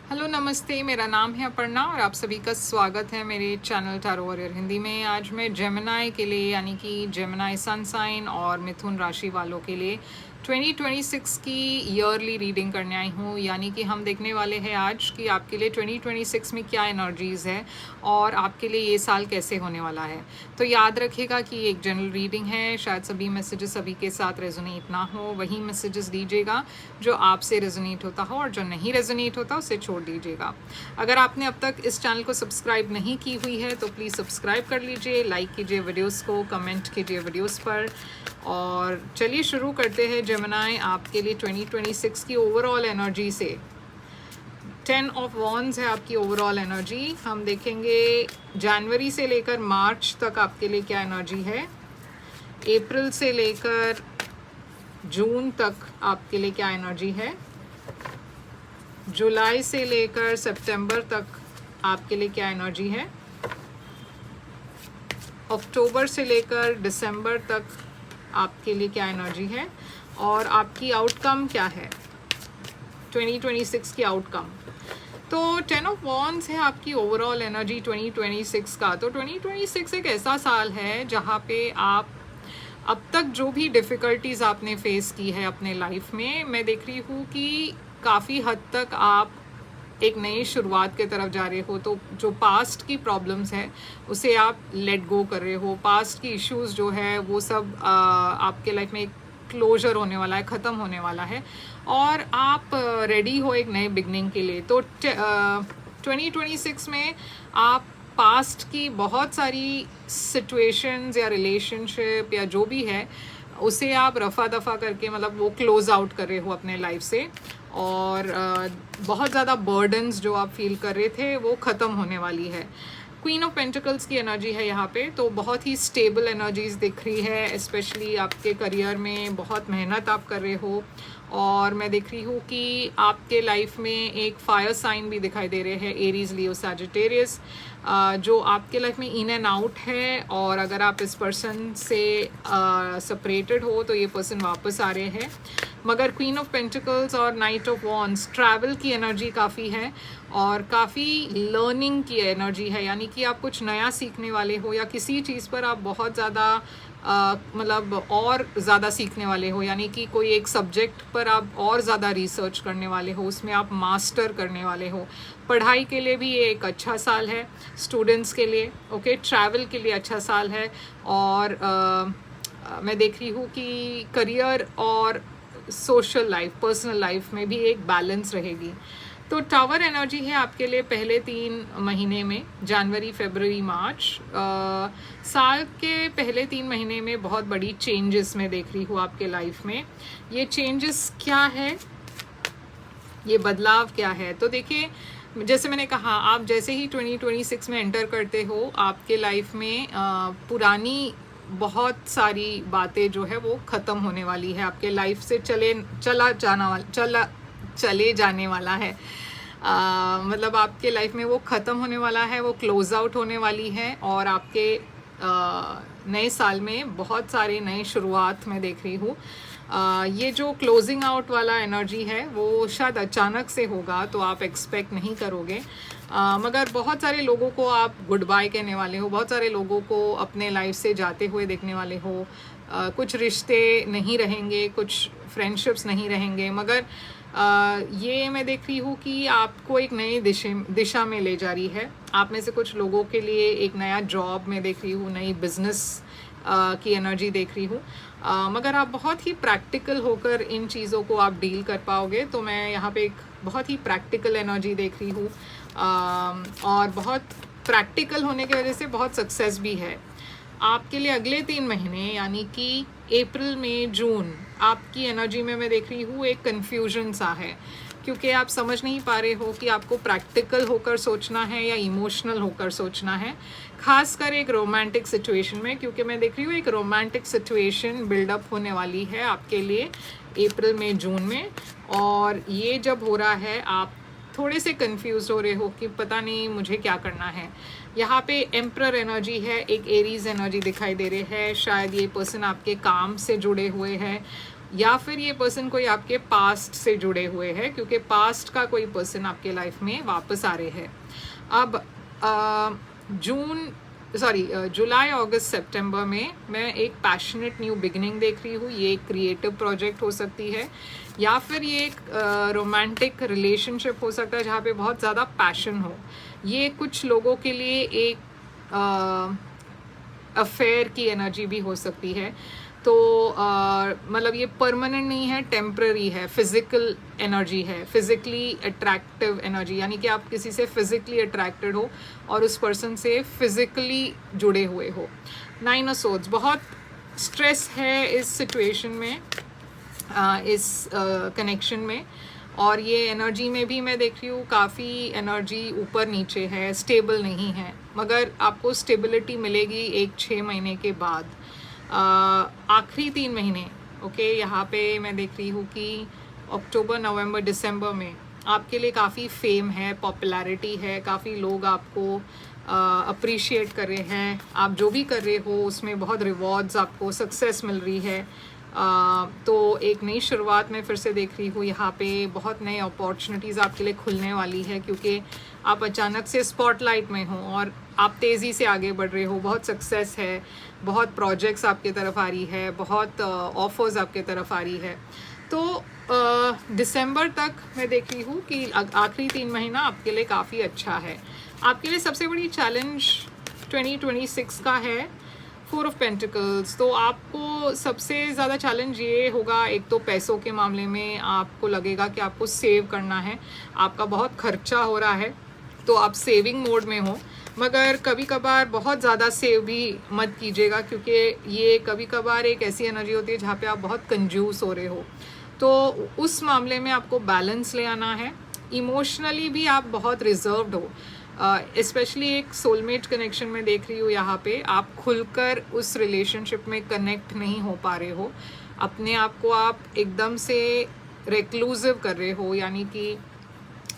Hello नमस्ते, मेरा नाम है अपर्णा और आप सभी का स्वागत है मेरे चैनल टैरो वॉरियर हिंदी में। आज मैं जेमिनी के लिए यानी कि जेमिनी सन साइन और मिथुन राशि वालों के लिए 2026 की ईयरली रीडिंग करने आई हूँ। यानी कि हम देखने वाले हैं आज कि आपके लिए 2026 में क्या एनर्जीज़ है और आपके लिए ये साल कैसे होने वाला है। तो याद रखिएगा कि एक जनरल रीडिंग है, शायद सभी मैसेजेस सभी के साथ रेजोनेट ना हो, वही मैसेजेस दीजिएगा जो आपसे रेजोनेट होता हो और जो नहीं रेजोनेट होता उसे छोड़ दीजिएगा। अगर आपने अब तक इस चैनल को सब्सक्राइब नहीं की हुई है तो प्लीज़ सब्सक्राइब कर लीजिए, लाइक कीजिए वीडियोस को, कमेंट कीजिए वीडियोस पर। और चलिए शुरू करते हैं जेमिनी आपके लिए 2026 की ओवरऑल एनर्जी से। 10 ऑफ वॉन्ड्स है आपकी ओवरऑल एनर्जी। हम देखेंगे जनवरी से लेकर मार्च तक आपके लिए क्या एनर्जी है, अप्रैल से लेकर जून तक आपके लिए क्या एनर्जी है, जुलाई से लेकर सितंबर तक आपके लिए क्या एनर्जी है, अक्टूबर से लेकर दिसंबर तक आपके लिए क्या एनर्जी है और आपकी आउटकम क्या है 2026 की आउटकम। तो 10 ऑफ वॉन्ड्स है आपकी ओवरऑल एनर्जी 2026 का। तो 2026 एक ऐसा साल है जहाँ पे आप अब तक जो भी डिफ़िकल्टीज़ आपने फेस की है अपने लाइफ में, मैं देख रही हूँ कि काफ़ी हद तक आप एक नई शुरुआत की तरफ जा रहे हो। तो जो पास्ट की प्रॉब्लम्स है उसे आप लेट गो कर रहे हो। पास्ट की इश्यूज जो है वो सब आपके लाइफ में एक क्लोजर होने वाला है, ख़त्म होने वाला है और आप रेडी हो एक नए बिगनिंग के लिए। तो 2026 में आप पास्ट की बहुत सारी सिचुएशंस या रिलेशनशिप या जो भी है उसे आप रफ़ा दफ़ा करके मतलब वो क्लोज़ आउट कर रहे हो अपने लाइफ से। और बहुत ज़्यादा बर्डन्स जो आप फील कर रहे थे वो ख़त्म होने वाली है। क्वीन ऑफ पेंटिकल्स की एनर्जी है यहाँ पे, तो बहुत ही स्टेबल एनर्जीज दिख रही है। स्पेशली आपके करियर में बहुत मेहनत आप कर रहे हो और मैं देख रही हूँ कि आपके लाइफ में एक फायर साइन भी दिखाई दे रहे हैं, एरीज, लियो, सैजिटेरियस, जो आपके लाइफ में इन एंड आउट है। और अगर आप इस पर्सन से सेपरेटेड हो तो ये पर्सन वापस आ रहे हैं। मगर क्वीन ऑफ पेंटिकल्स और नाइट ऑफ वॉन्ड्स, ट्रैवल की एनर्जी काफ़ी है और काफ़ी लर्निंग की एनर्जी है। यानी कि आप कुछ नया सीखने वाले हो या किसी चीज़ पर आप बहुत ज़्यादा मतलब और ज़्यादा सीखने वाले हो। यानी कि कोई एक सब्जेक्ट पर आप और ज़्यादा रिसर्च करने वाले हो, उसमें आप मास्टर करने वाले हो। पढ़ाई के लिए भी ये एक अच्छा साल है, स्टूडेंट्स के लिए, ओके, ट्रैवल के लिए अच्छा साल है। और मैं देख रही हूँ कि करियर और सोशल लाइफ, पर्सनल लाइफ में भी एक बैलेंस रहेगी। तो टावर एनर्जी है आपके लिए पहले 3 महीने में, जनवरी, फरवरी, मार्च। साल के पहले 3 महीने में बहुत बड़ी चेंजेस मैं देख रही हूँ आपके लाइफ में। ये चेंजेस क्या है, ये बदलाव क्या है? तो देखिए, जैसे मैंने कहा, आप जैसे ही 2026 में एंटर करते हो आपके लाइफ में पुरानी बहुत सारी बातें जो है वो ख़त्म होने वाली है। आपके लाइफ से चले जाने वाला है। मतलब आपके लाइफ में वो ख़त्म होने वाला है, वो क्लोज आउट होने वाली है और आपके नए साल में बहुत सारे नए शुरुआत मैं देख रही हूँ। ये जो क्लोजिंग आउट वाला एनर्जी है वो शायद अचानक से होगा, तो आप एक्सपेक्ट नहीं करोगे। मगर बहुत सारे लोगों को आप गुड बाय कहने वाले हो, बहुत सारे लोगों को अपने लाइफ से जाते हुए देखने वाले हो। कुछ रिश्ते नहीं रहेंगे, कुछ फ्रेंडशिप्स नहीं रहेंगे, मगर ये मैं देख रही हूँ कि आपको एक नई दिशा में ले जा रही है। आप में से कुछ लोगों के लिए एक नया जॉब मैं देख रही हूँ, नई बिजनेस की एनर्जी देख रही हूँ। मगर आप बहुत ही प्रैक्टिकल होकर इन चीज़ों को आप डील कर पाओगे। तो मैं यहाँ पे एक बहुत ही प्रैक्टिकल एनर्जी देख रही हूँ और बहुत प्रैक्टिकल होने की वजह से बहुत सक्सेस भी है आपके लिए। अगले 3 महीने यानी कि अप्रैल, मई, जून, आपकी एनर्जी में मैं देख रही हूँ एक कन्फ्यूजन सा है, क्योंकि आप समझ नहीं पा रहे हो कि आपको प्रैक्टिकल होकर सोचना है या इमोशनल होकर सोचना है, खासकर एक रोमांटिक सिचुएशन में। क्योंकि मैं देख रही हूँ एक रोमांटिक सिचुएशन बिल्डअप होने वाली है आपके लिए अप्रैल में, जून में। और ये जब हो रहा है आप थोड़े से कंफ्यूज हो रहे हो कि पता नहीं मुझे क्या करना है। यहाँ पे एम्परर एनर्जी है, एक एरीज एनर्जी दिखाई दे रही है। शायद ये पर्सन आपके काम से जुड़े हुए हैं या फिर ये पर्सन कोई आपके पास्ट से जुड़े हुए हैं, क्योंकि पास्ट का कोई पर्सन आपके लाइफ में वापस आ रहे हैं। अब जुलाई अगस्त सितंबर में मैं एक पैशनेट न्यू बिगिनिंग देख रही हूँ। ये एक क्रिएटिव प्रोजेक्ट हो सकती है, या फिर ये एक रोमांटिक रिलेशनशिप हो सकता है जहाँ पे बहुत ज़्यादा पैशन हो। ये कुछ लोगों के लिए एक अफेयर की एनर्जी भी हो सकती है। तो मतलब ये परमानेंट नहीं है, टेम्पररी है, फिजिकल एनर्जी है, फिजिकली अट्रैक्टिव एनर्जी, यानी कि आप किसी से फिजिकली अट्रैक्टेड हो और उस पर्सन से फिजिकली जुड़े हुए हो। 9 ऑफ सोर्ड्स, बहुत स्ट्रेस है इस सिचुएशन में, इस कनेक्शन में। और ये एनर्जी में भी मैं देख रही हूँ काफ़ी एनर्जी ऊपर नीचे है, स्टेबल नहीं है, मगर आपको स्टेबिलिटी मिलेगी एक 6 महीने के बाद। आखिरी 3 महीने ओके, यहाँ पे मैं देख रही हूँ कि अक्टूबर नवंबर दिसंबर में आपके लिए काफ़ी फेम है, पॉपुलैरिटी है, काफ़ी लोग आपको अप्रिशिएट कर रहे हैं। आप जो भी कर रहे हो उसमें बहुत रिवॉर्ड्स, आपको सक्सेस मिल रही है। तो एक नई शुरुआत मैं फिर से देख रही हूँ यहाँ पे, बहुत नए अपॉर्चुनिटीज़ आपके लिए खुलने वाली है, क्योंकि आप अचानक से स्पॉटलाइट में हो और आप तेज़ी से आगे बढ़ रहे हो, बहुत सक्सेस है, बहुत प्रोजेक्ट्स आपके तरफ आ रही है, बहुत ऑफर्स आपके तरफ आ रही है। तो दिसंबर तक मैं देख रही हूँ कि आखिरी 3 महीना आपके लिए काफ़ी अच्छा है। आपके लिए सबसे बड़ी चैलेंज 2026 का है 4 ऑफ पेंटिकल्स। तो आपको सबसे ज़्यादा चैलेंज ये होगा, एक तो पैसों के मामले में आपको लगेगा कि आपको सेव करना है, आपका बहुत खर्चा हो रहा है, तो आप सेविंग मोड में हो। मगर कभी कभार बहुत ज़्यादा सेव भी मत कीजिएगा, क्योंकि ये कभी कभार एक ऐसी एनर्जी होती है जहाँ पे आप बहुत कंजूस हो रहे हो। तो उस मामले में आपको बैलेंस ले आना है। इमोशनली भी आप बहुत रिजर्व्ड हो, स्पेशली एक सोलमेट कनेक्शन में देख रही हूँ यहाँ पे, आप खुलकर उस रिलेशनशिप में कनेक्ट नहीं हो पा रहे हो। अपने आप को आप एकदम से रेक्लूसिव कर रहे हो, यानी कि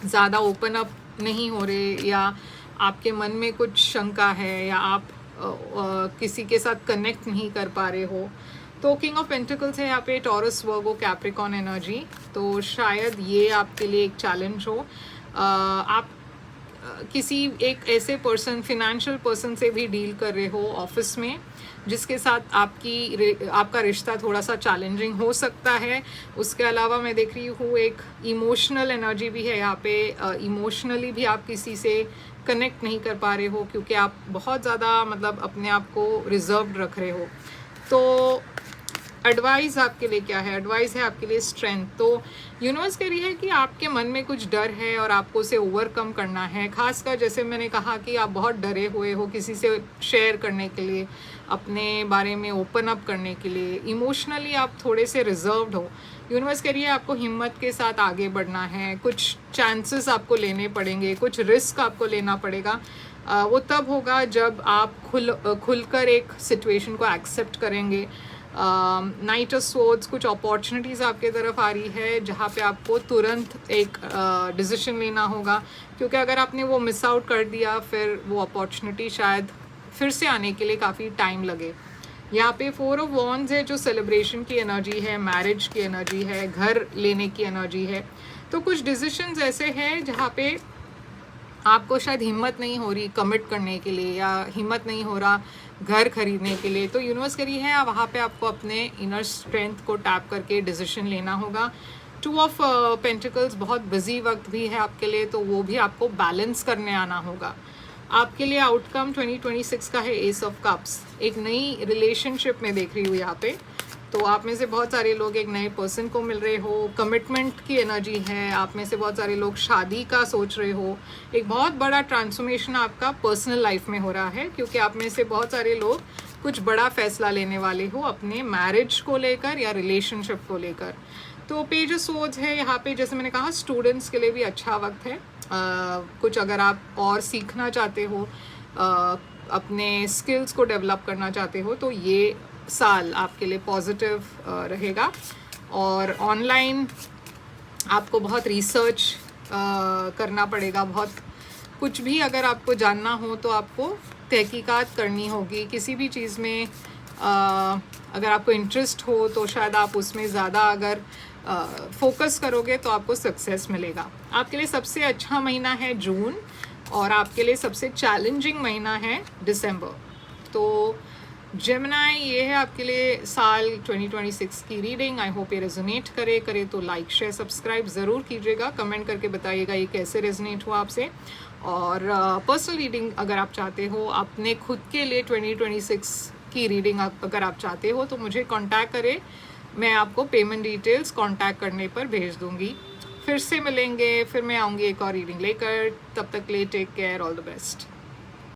ज़्यादा ओपन अप नहीं हो रहे, या आपके मन में कुछ शंका है, या आप किसी के साथ कनेक्ट नहीं कर पा रहे हो। तो किंग ऑफ पेंटिकल्स है यहाँ पे, टॉरस, वर्गो, कैप्रिकॉर्न एनर्जी। तो शायद ये आपके लिए एक चैलेंज हो। आप किसी एक ऐसे पर्सन, फिनेंशियल पर्सन से भी डील कर रहे हो ऑफिस में, जिसके साथ आपका रिश्ता थोड़ा सा चैलेंजिंग हो सकता है। उसके अलावा मैं देख रही हूँ एक इमोशनल एनर्जी भी है यहाँ पे। इमोशनली भी आप किसी से कनेक्ट नहीं कर पा रहे हो, क्योंकि आप बहुत ज़्यादा मतलब अपने आप को रिजर्व्ड रख रहे हो। तो एडवाइस आपके लिए क्या है? एडवाइस है आपके लिए स्ट्रेंथ। तो यूनिवर्स कह रही है कि आपके मन में कुछ डर है और आपको उसे ओवरकम करना है। खासकर जैसे मैंने कहा कि आप बहुत डरे हुए हो किसी से शेयर करने के लिए, अपने बारे में ओपन अप करने के लिए। इमोशनली आप थोड़े से रिजर्व्ड हो। यूनिवर्स कह रही है आपको हिम्मत के साथ आगे बढ़ना है, कुछ चांसेस आपको लेने पड़ेंगे, कुछ रिस्क आपको लेना पड़ेगा। वो तब होगा जब आप खुलकर एक सिचुएशन को एक्सेप्ट करेंगे। नाइट ऑफ स्वॉर्ड्स, कुछ अपॉर्चुनिटीज़ आपके तरफ आ रही है जहाँ पे आपको तुरंत एक डिसीजन लेना होगा, क्योंकि अगर आपने वो मिस आउट कर दिया फिर वो अपॉर्चुनिटी शायद फिर से आने के लिए काफ़ी टाइम लगे। यहाँ पे 4 ऑफ वॉन्ड्स है जो सेलिब्रेशन की एनर्जी है, मैरिज की एनर्जी है, घर लेने की एनर्जी है। तो कुछ डिसीजंस ऐसे हैं जहाँ पे आपको शायद हिम्मत नहीं हो रही कमिट करने के लिए, या हिम्मत नहीं हो रहा घर खरीदने के लिए। तो यूनिवर्स करी है वहाँ पे आपको अपने इनर स्ट्रेंथ को टैप करके डिसीजन लेना होगा। 2 ऑफ पेंटिकल्स, बहुत बिजी वक्त भी है आपके लिए, तो वो भी आपको बैलेंस करने आना होगा। आपके लिए आउटकम 2026 का है एस ऑफ कप्स। एक नई रिलेशनशिप में देख रही हूँ यहाँ पे। तो आप में से बहुत सारे लोग एक नए पर्सन को मिल रहे हो, कमिटमेंट की एनर्जी है। आप में से बहुत सारे लोग शादी का सोच रहे हो। एक बहुत बड़ा ट्रांसफॉर्मेशन आपका पर्सनल लाइफ में हो रहा है, क्योंकि आप में से बहुत सारे लोग कुछ बड़ा फैसला लेने वाले हो अपने मैरिज को लेकर या रिलेशनशिप को लेकर। तो पेज ऑफ सोर्ड्स है यहाँ पे। जैसे मैंने कहा, स्टूडेंट्स के लिए भी अच्छा वक्त है। कुछ अगर आप और सीखना चाहते हो, अपने स्किल्स को डेवलप करना चाहते हो, तो ये साल आपके लिए पॉजिटिव रहेगा। और ऑनलाइन आपको बहुत रिसर्च करना पड़ेगा। बहुत कुछ भी अगर आपको जानना हो तो आपको तहकीकात करनी होगी। किसी भी चीज़ में अगर आपको इंटरेस्ट हो तो शायद आप उसमें ज़्यादा अगर फोकस करोगे तो आपको सक्सेस मिलेगा। आपके लिए सबसे अच्छा महीना है जून और आपके लिए सबसे चैलेंजिंग महीना है दिसंबर। तो जेमिनी, ये है आपके लिए साल 2026 की रीडिंग। आई होप ये रेजोनेट करे तो लाइक शेयर सब्सक्राइब ज़रूर कीजिएगा, कमेंट करके बताइएगा ये कैसे रेजोनेट हुआ आपसे। और पर्सनल रीडिंग अगर आप चाहते हो, अपने खुद के लिए 2026 की रीडिंग अगर आप चाहते हो तो मुझे कांटेक्ट करें, मैं आपको पेमेंट डिटेल्स कांटेक्ट करने पर भेज दूंगी। फिर से मिलेंगे, फिर मैं आऊँगी एक और रीडिंग लेकर। तब तक ले take care, all the best.